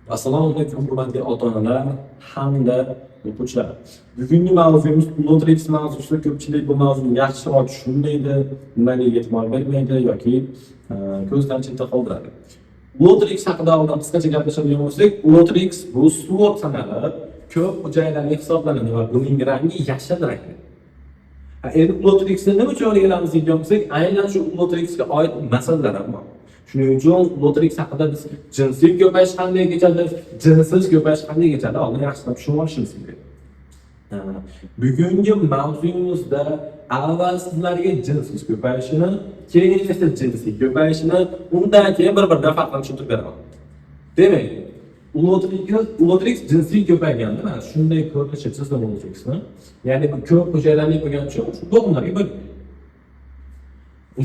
Assalomu alaykum hurmatli ota-onalar hamda o'quvchilar. Bugungi mavzuimiz Lotrix mavzusida ko'pchilik bu mavzuni yaxshiroq tushunmaydi, nimaga e'tibor bermaydi yoki ko'zdan chetda qoldiradi. Lotrix haqida oldin qisqacha gaplashadigan bo'lsak, Lotrix bu suvoq sanalib, ko'p hujayralarga hisoblanadi va buning rangi yashil rangda. Endi Lotrixni nima uchun o'rganamiz degan bo'lsak, aynan shu Lotrixga oid masalalar ham bor. Shuning uchun Lotrix haqida biz jinsiy ko'payish qanday kechadi, jinsiz ko'payish qanday kechadi, oldin yaxshilab tushunib olishimiz kerak. Bugungi mavzumizda avval sizlarga jinsiz ko'payishini, keyin esa jinsiy ko'payishini, undan keyin bir-biridan farqini tushuntirib beraman. Demak, Lotrix jinsiy ko'payganda mana shunday ko'rinishi chizdim Lotrixni. Ya'ni bu ko'p hujayralarni bo'lgani uchun shu bo'g'imlarga bo'lingan.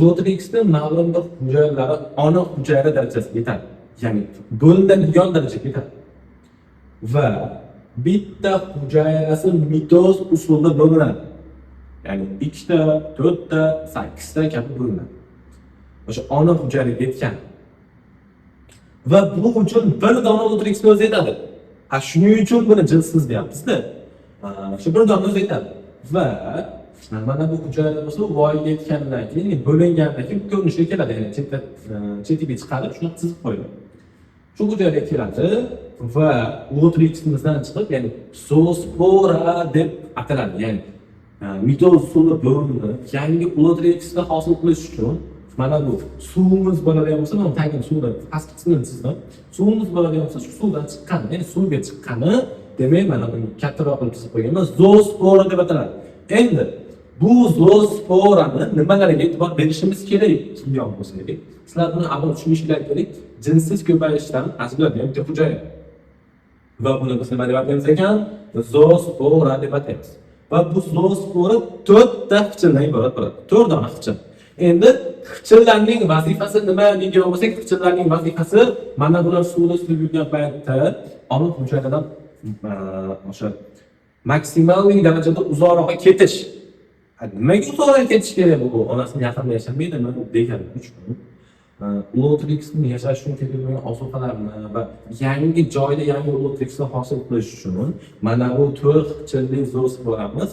Lotrixning ma'lum bir hujayralari ona hujayra darajasiga yetadi. Ya'ni bo'linadigan darajaga yetadi. Va bitta hujayrasi mitoz usulida bo'linadi. Ya'ni 2 ta, 4 ta, 8 ta kabi bo'linadi. O'sha ona hujayraga yetgan. Va bu uchun bir dona Lotrix o'zi yetadi. Shuning uchun buni jinsiz deyapmiz-da. Shu bir dona o'zi yetadi. Va mana bu hujayralar bo'lsa, voyaga yetgandan keyin, bo'lingandan keyin ko'rinishga keladi. Ya'ni chetiga chiqarib, shuni chizib qo'yiladi. Shu hujayraga keladi va Lotriximizdan chiqib, ya'ni zoospora deb ataladi. Ya'ni mitoz usuli bo'linib, yangi Lotrixni hosil qilish uchun mana bu suvimiz bo'ladigan bo'lsa, mana tagini suvdan pastki qismini chizdim. Suvimiz bo'ladigan bo'lsa, shu suvdan chiqqan, ya'ni suvga chiqqani, demak mana buni kattaroq qilib chizib qo'yganmiz, zoospora deb ataladi. Endi bu zoosporani nimalarga e'tibor berishimiz kerak kimyo bo'lsak, sizlar buni avval tushunishingiz kerak. Jinsiz ko'payishdan ajraladigan bitta hujayra. Va buni biz nima deb ataymiz ekan? Zoospora deb ataymiz. Va bu zoospora 4 ta xichildan iborat bo'ladi. 4 dona xichil. Endi xichillarning vazifasi nima degan bo'lsak, xichillarning vazifasi mana bular suvda suzib yurgan paytda ona hujayradan o'sha maksimal darajada uzoqroqqa ketish. Nimaga uzoqroqqa ketish kerak bu? Onasini yaqinda yashamaydi degani uchun. Lotrixni yashash uchun kerak ozuqalarni va yangi joyda yangi Lotrixni hosil qilish uchun mana bu 4 xichilli zoosporamiz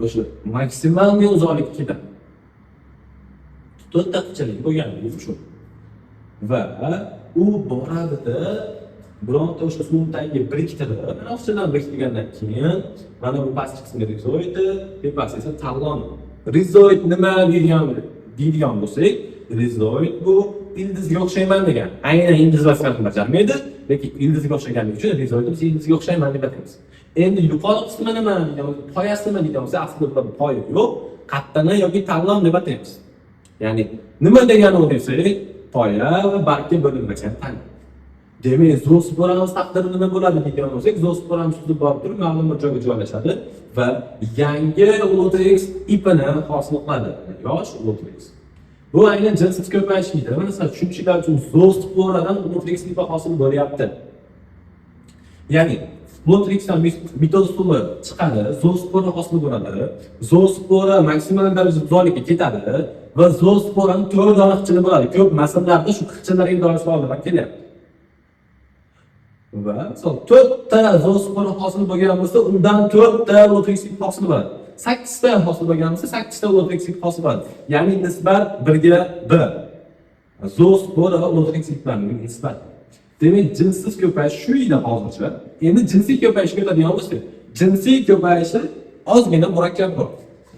o'sha maksimal uzoqlikka ketadi. 4 ta xichillik bo'lganligi uchun. Va u boradida bironta o'sha suv tagiga biriktirib, mana xichillarni biriktirgandan keyin mana bu pastki qismiga rizoid, tepasi esa tallon. Rizoid nima deydigan bo'lsak, rizoid bu ildizga o'xshayman degan. Aynan ildiz vazifasini bajarmaydi, lekin ildizga o'xshaganligi uchun rizoid biz ildizga o'xshayman deb ataymiz. Endi yuqori qismi nima degan, poyasi nima degan bo'lsa, aslida bu poya yo'q, qattana yoki tallon deb ataymiz. Ya'ni nima degani u desak, poya va bargga bo'linmagan tana. Demak, zoosporamiz taqdiri nima bo'ladi degan bo'lsak, zoosporamiz suzib borib turib, ma'lum bir joyga joylashadi va yangi Lotrix ipini hosil qiladi. Yosh Lotrix. Bu aynan jinsiz ko'payish deydi. Masalan, tushunishlar uchun zoosporadan Lotrix ipi hosil bo'lyapti. Ya'ni Lotrixdan mitoz usuli chiqadi, zoospora hosil bo'ladi. Zoospora maksimal darajada uzoqlikka ketadi va zoosporaning 4 dona xichili bo'ladi. Ko'p masallarda shu xichillarning doirasi oldidan kelyapti. Va 4 ta zoospora hosil bo'lgan bo'lsa, undan 4 ta Lotrix hosil bo'ladi. 8 ta hosil bo'lgan bo'lsa, 8 ta Lotrix hosil bo'ladi. Ya'ni nisbat 1 ga 1. Zoospora va Lotrix iplarning nisbati. Demak, jinsiz ko'payish shu edi hozircha. Endi jinsiy ko'payishga o'tadigan bo'lsak, jinsiy ko'payishi ozgina murakkabroq.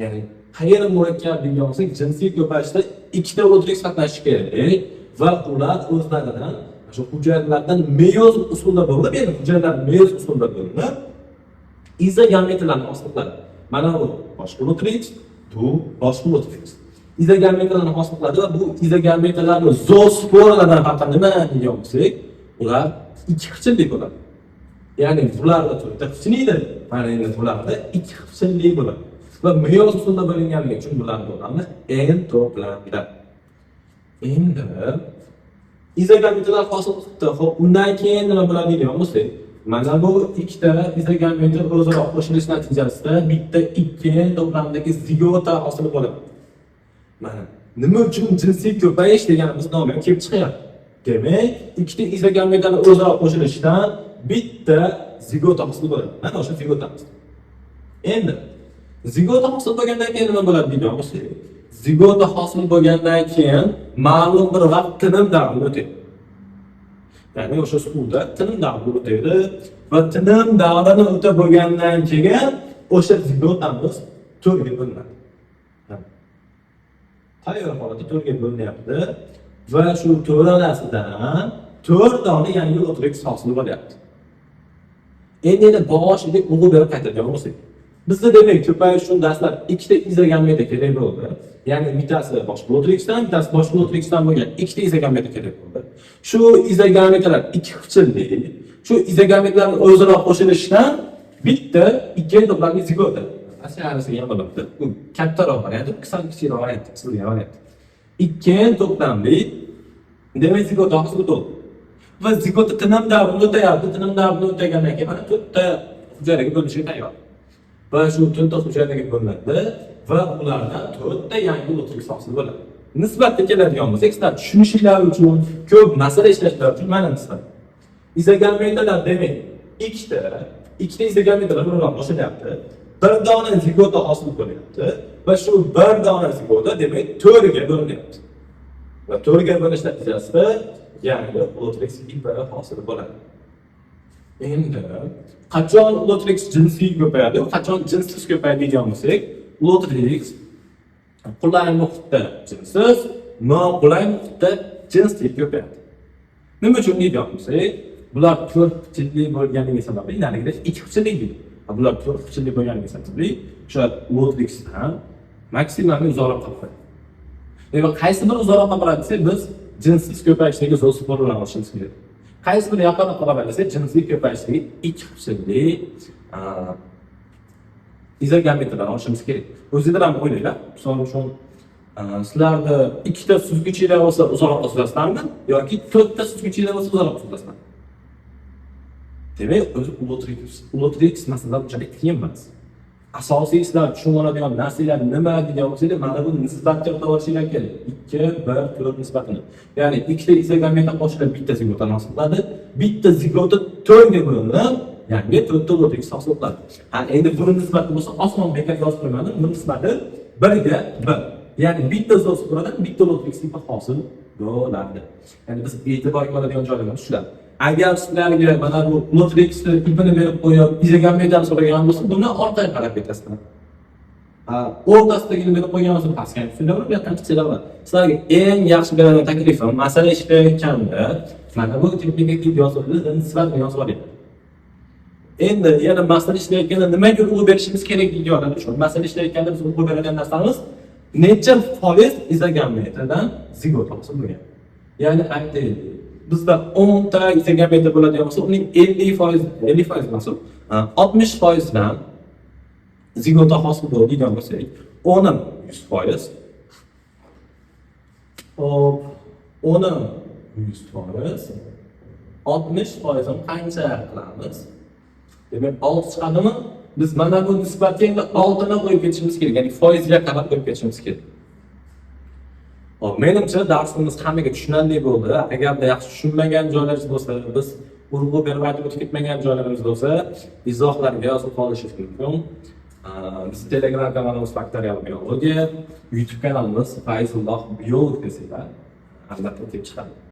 Ya'ni qayeri murakkab degan bo'lsak, jinsiy ko'payishda 2 ta Lotrix qatnashishi kerak va ular o'zlaridan shu hujayralardan meyoz usulida bo'lib, ya'ni hujayralar meyoz usulida bo'linib, izogametrlarni hosil qiladi. Mana bu boshqa Lotrix, bu boshqa Lotrix. Izogametrlarni hosil qiladi va bu izogametrlarni zoosporalardan farqi nima degan bo'lsak, ular 2 xichillik bo'ladi. Ya'ni bularda 4 ta xichillikda, mana endi bularda 2 xichillik bo'ladi. Va meyoz usulida bo'linganligi uchun bularni bo'lamiz n to'plamda. Endi izogametrlar hosil qildi. Xo'p, undan keyin nima bo'ladi degan bo'lsak, mana bu 2 ta izogametr o'zaro qo'shilish natijasida bitta 2 to'plamdagi zigota hosil bo'ladi. Mana nima uchun jinsiy ko'payish deganimiz nomi kelib chiqyapti. Demak, ikkita izogametlar o'zaro qo'shilishidan bitta zigota hosil bo'ladi. Mana o'sha zigotamiz. Endi zigota hosil bo'lgandan keyin nima bo'ladi deymiz? Zigota hosil bo'lgandan keyin ma'lum bir vaqt tinim davri o'tadi. Ya'ni o'sha suvda tinim davri o'tadi va tinim davrini o'tib bo'lgandan keyin o'sha zigotamiz to'rtga bo'linadi. Tayyor holatda to'rtga bo'linyapti va shu to'ralasidan 4 dona yangi lotrix hosil bo'lyapti. Endi boshida urg'u berib qaytadigan bo'lsak, bizda demak ko'payish uchun darslar ikkita izogameta kerak bo'ldi. Ya'ni bittasi boshqa lotrixdan, bittasi boshqa lotrixdan bo'lgan ikkita izogameta kerak bo'ldi. Shu izogametlar ikki xilchilli. Shu izogametlarni o'zaro qo'shilishidan bitta ikki to'plamli zigota. Aslida ham bo'ladi. Bu kattaroq variant, kichikroq variant. Ikki to'plamli demak zigota hosil bo'ldi. Va zigota tinim davrini o'tayapti. Tinim davrini o'tagandan keyin mana to'rtta hujayraga bo'linishga tayyor. Va shu to'rtta hujayraga bo'linadi va ulardan to'rtta yangi lotrix hosil bo'ladi. Nisbatga keladigan bo'lsak, sizlar tushunishinglar uchun, ko'p masala ishlashlar uchun mana nisbat. Izogametlar demak ikkita izogametlar bilan qo'shilyapti. Bir dona zigota hosil bo'lyapti va shu bir dona zigota demak 4 ga bo'linyapti. Va 4 ga bo'lish natijasida yangi lotrix tipari hosil bo'ladi. Endi qachon lotrix jinsiy ko'payadi, qachon jinsiz ko'payadi degan bo'lsak, lotrix qulay muhitda jinsiz, noqulay muhitda jinsli ko'payadi. Nima uchun deydigan bo'lsak, bular 4 xilli bo'lganligi sababli, narigida 2 xilli deydi. Bular 4 xilli bo'lganligi sababli o'sha lotrixdan maksimal uzoqroq qoladi. Endi qaysi bir uzoqroq qoladi desa, biz jinsiz ko'payishdagi zo'siforlarni olishimiz kerak. Qaysi bir yaqinroq qoladi desa, jinsiy ko'payishdagi 2 xilli izogametlarni olishimiz kerak. O'zingizlar ham o'ylanglar. Misol uchun sizlarda ikkita suzgichlar bo'lsa uzoqroq suzasizlarmi yoki 4 ta suzgichlar bo'lsa uzoqroq suzasizlarmi? Demak, o'zi lotrix masalan unchalik qiyin emas. Asosiy sizlar tushunib oladigan narsalar nima degan bo'lsangiz, mana bu nisbatga o'tishinglar kerak. 2, 1, 4 nisbatini. Ya'ni ikkita izogameta qo'shilib bitta zigota hosil bo'ladi. Bitta zigota 4 ga bo'linib, yangi 4 ta lotrix hosil bo'ladi. Ha, endi buni nisbati bo'lsa, osmon bekatga yozib qo'ymadim. Buni nisbati 1 ga 1. Ya'ni bitta zo'sifordan bitta lotrix tipi hosil bo'ladi. Ya'ni biz e'tiborga oladigan joylarimiz shular. Agar sizlarga mana bu lotrix tipini berib qo'yib, izogametani so'ragan bo'lsa, buni orqaga qarab ketasizlar. O'rtasidagini berib qo'ygan bo'lsa, pastga tushunlar, bu yoqdan chiqsanglar bo'ladi. Sizlarga eng yaxshi beradigan taklifim, masala ishlayotganda mana bu tipga yozib, nisbatni yozib oling. Endi yana masala ishlayotganda nimaga urg'u berishimiz kerak deydiganlar uchun. Masala ishlayotganda biz urg'u beradigan narsalarimiz necha foiz izogametadan zigota hosil bo'lgan. Ya'ni aytaylik, bizda 10 ta izogameta bo'ladigan bo'lsa, uning 50% emas, 60% dan zigota hosil bo'ladigan bo'lsa, o'nim 100%. Hop, o'nim 100%. 60% qancha qilamiz? Demak, 6 chiqadimi? Biz mana bu nisbatga endi 6 ni qo'yib ketishimiz kerak, ya'ni foizga qarab qo'yib ketishimiz kerak. Hop, menimcha darsimiz hammaga tushunarli bo'ldi. Agarda yaxshi tushunmagan joylaringiz bo'lsa, biz urg'u berib aytib o'tib ketmagan joylarimiz bo'lsa, izohlarga yozib qolishingiz mumkin. Biz Telegram kanalimiz Faktorial Biologiya, YouTube kanalimiz Fayzulloh Biolog desanglar, albatta kelib chiqadi.